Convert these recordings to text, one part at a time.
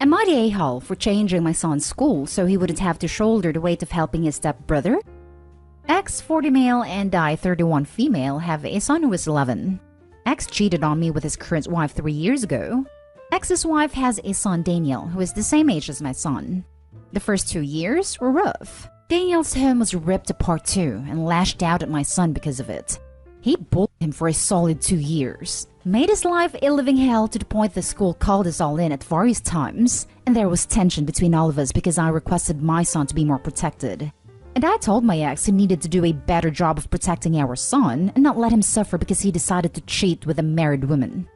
Am I the a-hole for changing my son's school so he wouldn't have to shoulder the weight of helping his stepbrother? X, 40 male, and I, 31 female, have a son who is 11. X cheated on me with his current wife 3 years ago. X's wife has a son, Daniel, who is the same age as my son. The first 2 years were rough. Daniel's home was ripped apart too and lashed out at my son because of it. He bullied him for a solid 2 years, made his life a living hell to the point the school called us all in at various times, and there was tension between all of us because I requested my son to be more protected. And I told my ex he needed to do a better job of protecting our son and not let him suffer because he decided to cheat with a married woman.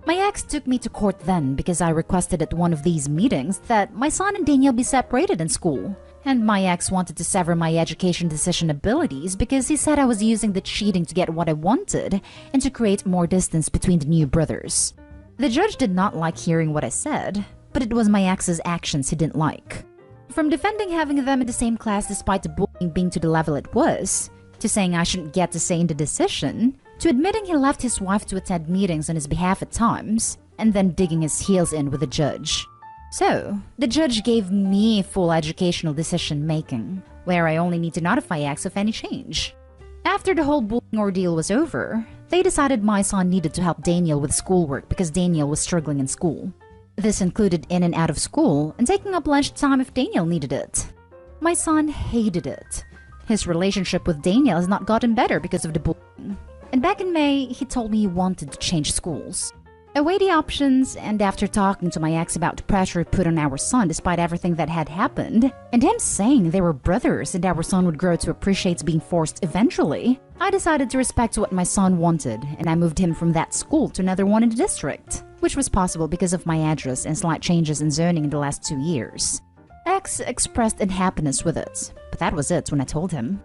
My ex took me to court then because I requested at one of these meetings that my son and Daniel be separated in school. And my ex wanted to sever my education decision abilities because he said I was using the cheating to get what I wanted and to create more distance between the new brothers. The judge did not like hearing what I said, but it was my ex's actions he didn't like. From defending having them in the same class despite the bullying being to the level it was, to saying I shouldn't get to say in the decision, to admitting he left his wife to attend meetings on his behalf at times, and then digging his heels in with the judge. So, the judge gave me full educational decision-making, where I only need to notify X of any change. After the whole bullying ordeal was over, they decided my son needed to help Daniel with schoolwork because Daniel was struggling in school. This included in and out of school and taking up lunchtime if Daniel needed it. My son hated it. His relationship with Daniel has not gotten better because of the bullying. And back in May, he told me he wanted to change schools. I weighed the options, and after talking to my ex about the pressure put on our son despite everything that had happened, and him saying they were brothers and our son would grow to appreciate being forced eventually, I decided to respect what my son wanted, and I moved him from that school to another one in the district, which was possible because of my address and slight changes in zoning in the last 2 years. X expressed unhappiness with it, but that was it when I told him.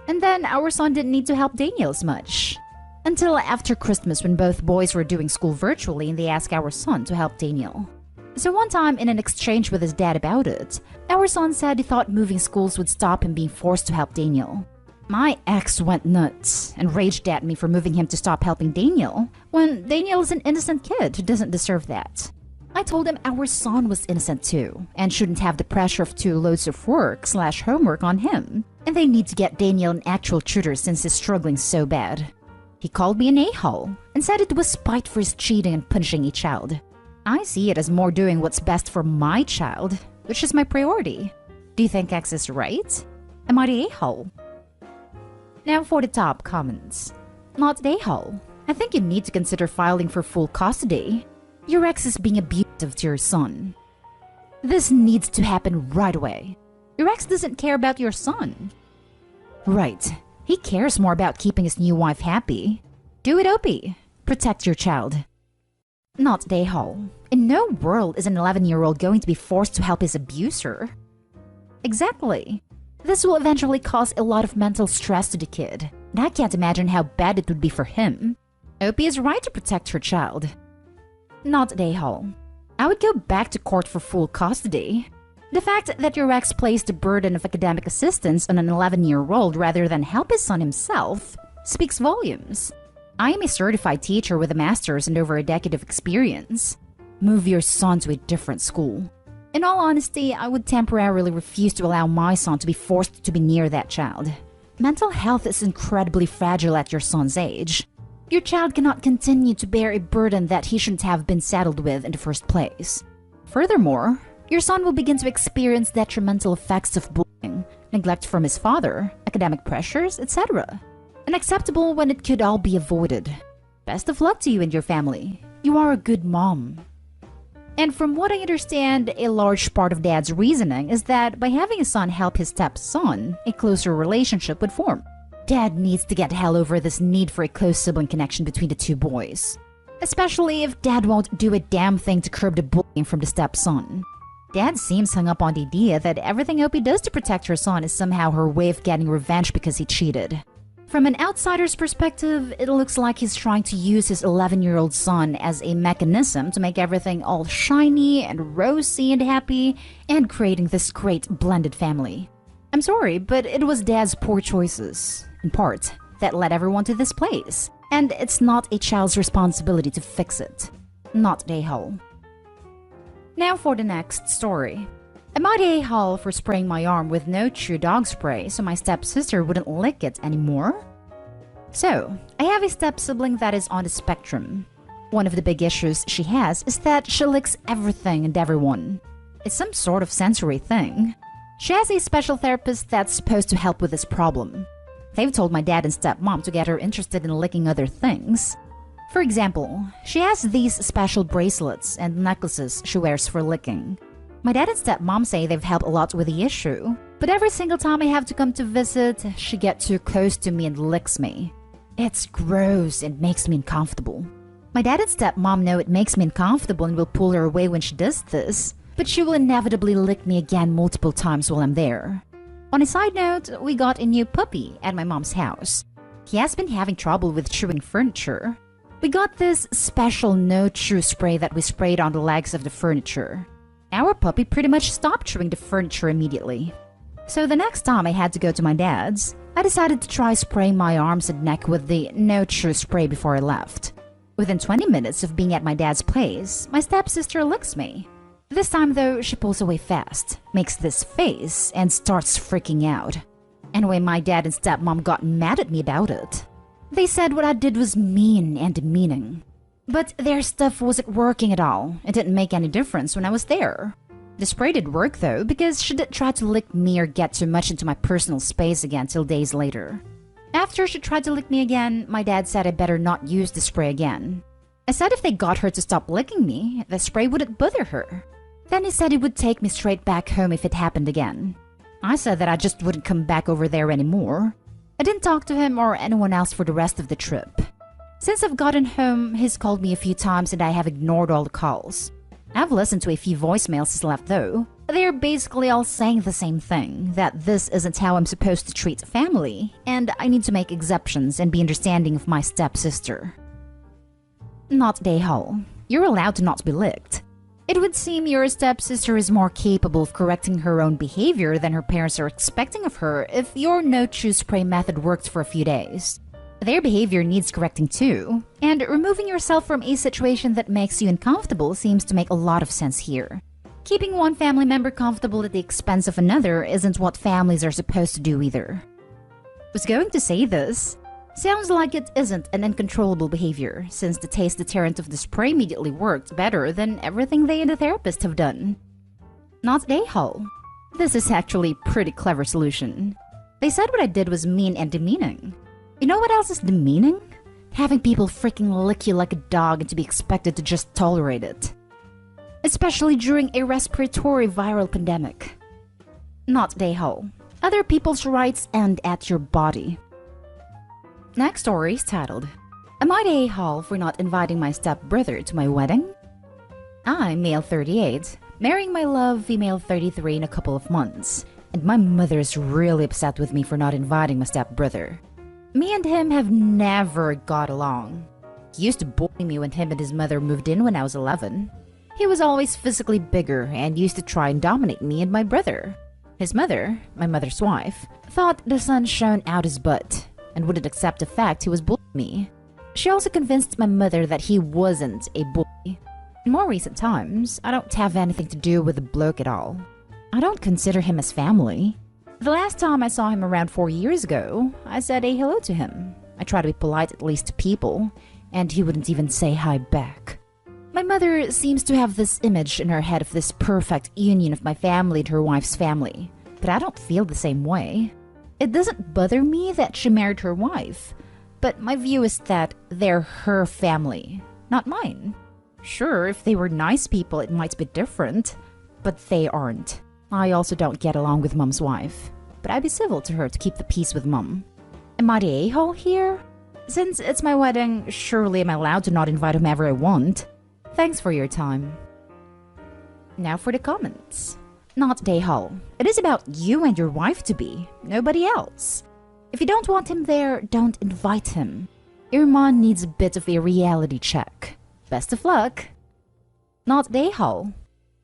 And then our son didn't need to help Daniel as much. Until after Christmas when both boys were doing school virtually and they asked our son to help Daniel. So one time in an exchange with his dad about it, our son said he thought moving schools would stop him being forced to help Daniel. My ex went nuts and raged at me for moving him to stop helping Daniel, when Daniel is an innocent kid who doesn't deserve that. I told him our son was innocent too, and shouldn't have the pressure of 2 loads of work/homework on him, and they need to get Daniel an actual tutor since he's struggling so bad. He called me an a-hole and said it was spite for his cheating and punishing a child. I see it as more doing what's best for my child, which is my priority. Do you think X is right? Am I the a-hole? Now for the top comments. Not the a-hole. I think you need to consider filing for full custody. Your ex is being abusive to your son. This needs to happen right away. Your ex doesn't care about your son. Right. He cares more about keeping his new wife happy. Do it, Opie. Protect your child. Not the a-hole. In no world is an 11-year-old going to be forced to help his abuser. Exactly. This will eventually cause a lot of mental stress to the kid, and I can't imagine how bad it would be for him. Opie is right to protect her child. Not the a-hole. I would go back to court for full custody. The fact that your ex placed the burden of academic assistance on an 11-year-old rather than help his son himself speaks volumes. I am a certified teacher with a master's and over a decade of experience. Move your son to a different school. In all honesty, I would temporarily refuse to allow my son to be forced to be near that child. Mental health is incredibly fragile at your son's age. Your child cannot continue to bear a burden that he shouldn't have been saddled with in the first place. Furthermore, your son will begin to experience detrimental effects of bullying, neglect from his father, academic pressures, etc. Unacceptable when it could all be avoided. Best of luck to you and your family. You are a good mom. And from what I understand, a large part of Dad's reasoning is that by having his son help his stepson, a closer relationship would form. Dad needs to get hell over this need for a close sibling connection between the 2 boys. Especially if Dad won't do a damn thing to curb the bullying from the stepson. Dad seems hung up on the idea that everything Opie does to protect her son is somehow her way of getting revenge because he cheated. From an outsider's perspective, it looks like he's trying to use his 11-year-old son as a mechanism to make everything all shiny and rosy and happy, and creating this great blended family. I'm sorry, but it was Dad's poor choices, in part, that led everyone to this place, and it's not a child's responsibility to fix it. Not the a-hole. Now for the next story. Am I the a-hole for spraying my arm with no chew dog spray so my stepsister wouldn't lick it anymore? So, I have a step-sibling that is on the spectrum. One of the big issues she has is that she licks everything and everyone. It's some sort of sensory thing. She has a special therapist that's supposed to help with this problem. They've told my dad and stepmom to get her interested in licking other things. For example, she has these special bracelets and necklaces she wears for licking. My dad and stepmom say they've helped a lot with the issue, but every single time I have to come to visit, she gets too close to me and licks me. It's gross and makes me uncomfortable. My dad and stepmom know it makes me uncomfortable and will pull her away when she does this, but she will inevitably lick me again multiple times while I'm there. On a side note, we got a new puppy at my mom's house. He has been having trouble with chewing furniture. We got this special no-chew spray that we sprayed on the legs of the furniture. Our puppy pretty much stopped chewing the furniture immediately. So the next time I had to go to my dad's, I decided to try spraying my arms and neck with the no-chew spray before I left. Within 20 minutes of being at my dad's place, my stepsister licks me. This time though, she pulls away fast, makes this face, and starts freaking out. Anyway, my dad and stepmom got mad at me about it. They said what I did was mean and demeaning. But their stuff wasn't working at all. It didn't make any difference when I was there. The spray did work though, because she did try to lick me or get too much into my personal space again till days later. After she tried to lick me again, my dad said I better not use the spray again. I said if they got her to stop licking me, the spray wouldn't bother her. Then he said he would take me straight back home if it happened again. I said that I just wouldn't come back over there anymore. I didn't talk to him or anyone else for the rest of the trip. Since I've gotten home, he's called me a few times and I have ignored all the calls. I've listened to a few voicemails he's left though. They're basically all saying the same thing, that this isn't how I'm supposed to treat family, and I need to make exceptions and be understanding of my stepsister. Not day-hole. You're allowed to not be licked. It would seem your stepsister is more capable of correcting her own behavior than her parents are expecting of her if your no-chew spray method worked for a few days. Their behavior needs correcting too, and removing yourself from a situation that makes you uncomfortable seems to make a lot of sense here. Keeping one family member comfortable at the expense of another isn't what families are supposed to do either. Was going to say this. Sounds like it isn't an uncontrollable behavior, since the taste deterrent of the spray immediately worked better than everything they and the therapist have done. Not a-hole. This is actually a pretty clever solution. They said what I did was mean and demeaning. You know what else is demeaning? Having people freaking lick you like a dog and to be expected to just tolerate it. Especially during a respiratory viral pandemic. Not a-hole. Other people's rights end at your body. Next story is titled, Am I the a-hole for not inviting my stepbrother to my wedding? I'm male 38, marrying my love female 33 in a couple of months, and my mother is really upset with me for not inviting my stepbrother. Me and him have never got along. He used to bully me when him and his mother moved in when I was 11. He was always physically bigger and used to try and dominate me and my brother. His mother, my mother's wife, thought the son shone out his butt and wouldn't accept the fact he was bullying me. She also convinced my mother that he wasn't a bully. In more recent times, I don't have anything to do with the bloke at all. I don't consider him as family. The last time I saw him around 4 years ago, I said a hello to him. I try to be polite at least to people, and he wouldn't even say hi back. My mother seems to have this image in her head of this perfect union of my family and her wife's family, but I don't feel the same way. It doesn't bother me that she married her wife, but my view is that they're her family, not mine. Sure, if they were nice people, it might be different, but they aren't. I also don't get along with Mom's wife, but I'd be civil to her to keep the peace with Mom. Am I the a-hole here? Since it's my wedding, surely I'm allowed to not invite whomever I want. Thanks for your time. Now for the comments. Not the a-hole. It is about you and your wife to be, nobody else. If you don't want him there, don't invite him. Your mom needs a bit of a reality check. Best of luck. Not the a-hole.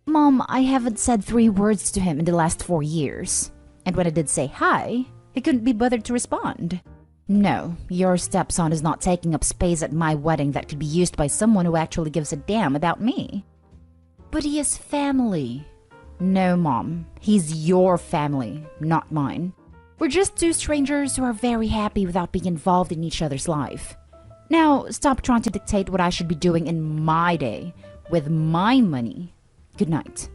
Mom, I haven't said 3 words to him in the last 4 years. And when I did say hi, he couldn't be bothered to respond. No, your stepson is not taking up space at my wedding that could be used by someone who actually gives a damn about me. But he is family. No, Mom. He's your family, not mine. We're just two strangers who are very happy without being involved in each other's life. Now, stop trying to dictate what I should be doing in my day, with my money. Good night.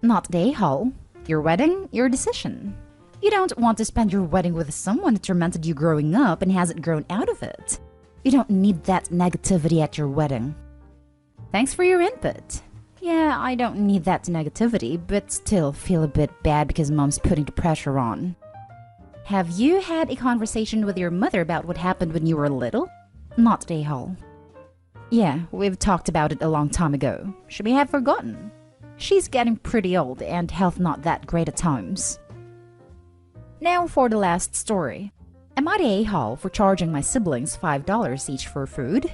Not the a-hole. Your wedding, your decision. You don't want to spend your wedding with someone who tormented you growing up and hasn't grown out of it. You don't need that negativity at your wedding. Thanks for your input. Yeah, I don't need that negativity, but still feel a bit bad because Mom's putting the pressure on. Have you had a conversation with your mother about what happened when you were little? Not the a-hole. Yeah, we've talked about it a long time ago. She may have forgotten. She's getting pretty old and health not that great at times. Now for the last story. Am I the a-hole for charging my siblings $5 each for food?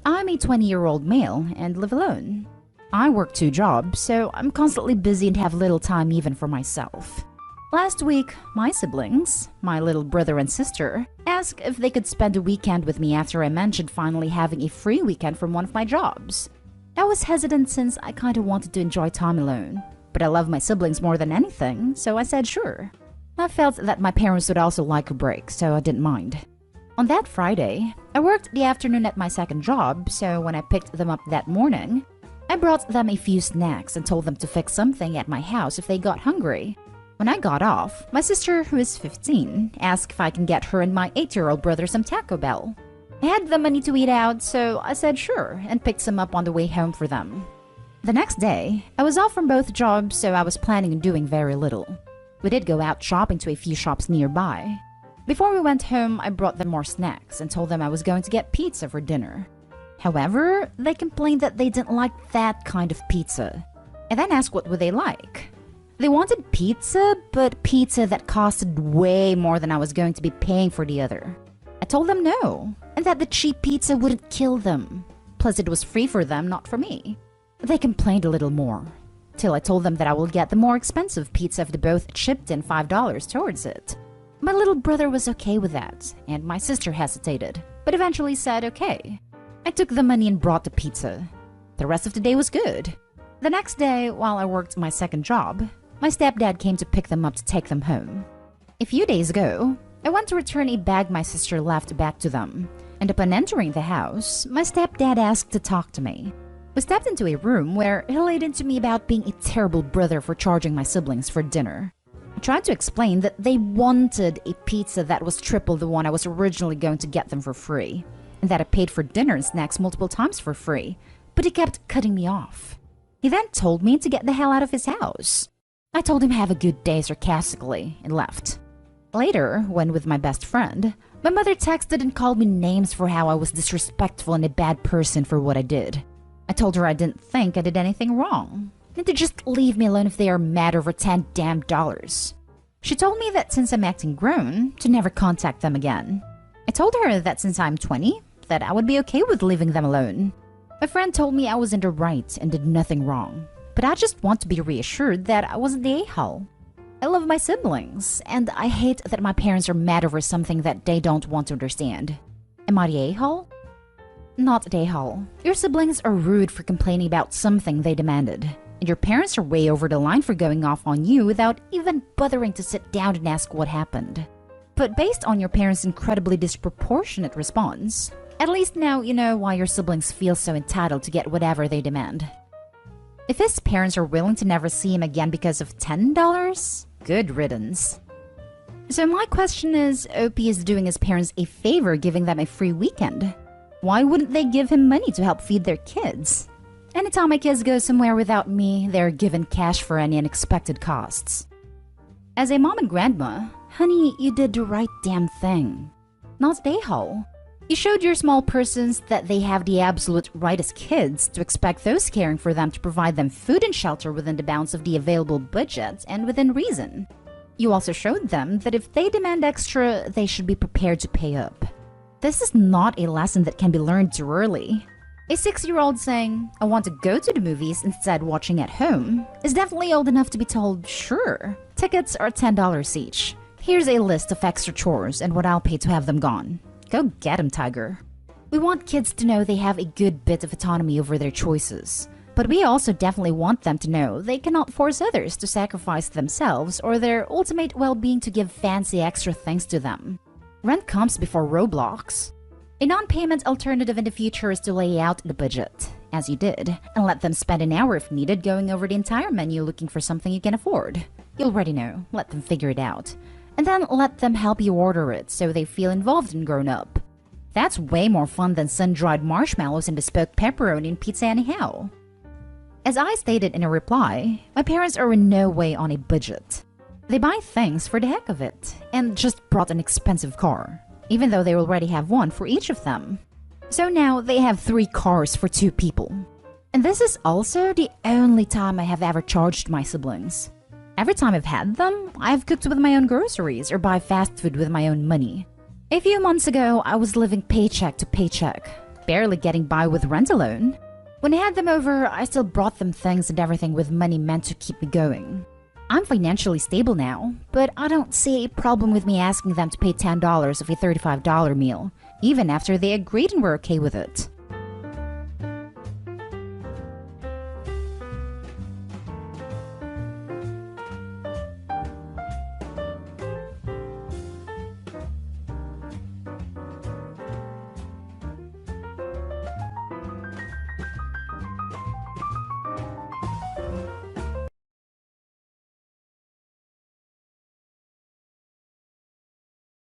I'm a 20-year-old male and live alone. I work 2 jobs, so I'm constantly busy and have little time even for myself. Last week, my siblings, my little brother and sister, asked if they could spend a weekend with me after I mentioned finally having a free weekend from one of my jobs. I was hesitant since I kinda wanted to enjoy time alone, but I love my siblings more than anything, so I said sure. I felt that my parents would also like a break, so I didn't mind. On that Friday, I worked the afternoon at my second job, so when I picked them up that morning, I brought them a few snacks and told them to fix something at my house if they got hungry. When I got off, my sister, who is 15, asked if I can get her and my 8-year-old brother some Taco Bell. I had the money to eat out, so I said sure and picked some up on the way home for them. The next day, I was off from both jobs, so I was planning on doing very little. We did go out shopping to a few shops nearby. Before we went home, I brought them more snacks and told them I was going to get pizza for dinner. However, they complained that they didn't like that kind of pizza. I then asked what would they like. They wanted pizza, but pizza that costed way more than I was going to be paying for the other. I told them no, and that the cheap pizza wouldn't kill them. Plus it was free for them, not for me. They complained a little more, till I told them that I will get the more expensive pizza if they both chipped in $5 towards it. My little brother was okay with that, and my sister hesitated, but eventually said okay. I took the money and brought the pizza. The rest of the day was good. The next day, while I worked my second job, my stepdad came to pick them up to take them home. A few days ago, I went to return a bag my sister left back to them, and upon entering the house, my stepdad asked to talk to me. We stepped into a room where he laid into me about being a terrible brother for charging my siblings for dinner. I tried to explain that they wanted a pizza that was triple the one I was originally going to get them for free, and that I paid for dinner and snacks multiple times for free, but he kept cutting me off. He then told me to get the hell out of his house. I told him have a good day sarcastically and left. Later, when with my best friend, my mother texted and called me names for how I was disrespectful and a bad person for what I did. I told her I didn't think I did anything wrong, and to just leave me alone if they are mad over $10 damn. She told me that since I'm acting grown, to never contact them again. I told her that since I'm 20, that I would be okay with leaving them alone. My friend told me I was in the right and did nothing wrong, but I just want to be reassured that I wasn't the a-hole. I love my siblings, and I hate that my parents are mad over something that they don't want to understand. Am I the a-hole? Not the a-hole. Your siblings are rude for complaining about something they demanded, and your parents are way over the line for going off on you without even bothering to sit down and ask what happened. But based on your parents' incredibly disproportionate response, at least now you know why your siblings feel so entitled to get whatever they demand. If his parents are willing to never see him again because of $10, good riddance. So my question is, Opie is doing his parents a favor giving them a free weekend. Why wouldn't they give him money to help feed their kids? Anytime my kids go somewhere without me, they're given cash for any unexpected costs. As a mom and grandma, honey, you did the right damn thing. Not the a-hole. You showed your small persons that they have the absolute right as kids to expect those caring for them to provide them food and shelter within the bounds of the available budget and within reason. You also showed them that if they demand extra, they should be prepared to pay up. This is not a lesson that can be learned too early. A 6-year-old saying, I want to go to the movies instead watching at home, is definitely old enough to be told, sure, tickets are $10 each. Here's a list of extra chores and what I'll pay to have them gone. Go get 'em, Tiger. We want kids to know they have a good bit of autonomy over their choices, But we also definitely want them to know they cannot force others to sacrifice themselves or their ultimate well-being to give fancy extra things to them. Rent comes before Roblox. A non-payment alternative in the future is to lay out the budget, as you did, and let them spend an hour if needed going over the entire menu looking for something you can afford. You already know, let them figure it out. And then let them help you order it so they feel involved and grown up. That's way more fun than sun-dried marshmallows and bespoke pepperoni and pizza anyhow. As I stated in a reply, my parents are in no way on a budget. They buy things for the heck of it, and just brought an expensive car, even though they already have one for each of them. So now they have 3 cars for 2 people. And this is also the only time I have ever charged my siblings. Every time I've had them, I've cooked with my own groceries or buy fast food with my own money. A few months ago, I was living paycheck to paycheck, barely getting by with rent alone. When I had them over, I still brought them things and everything with money meant to keep me going. I'm financially stable now, but I don't see a problem with me asking them to pay $10 of a $35 meal, even after they agreed and were okay with it.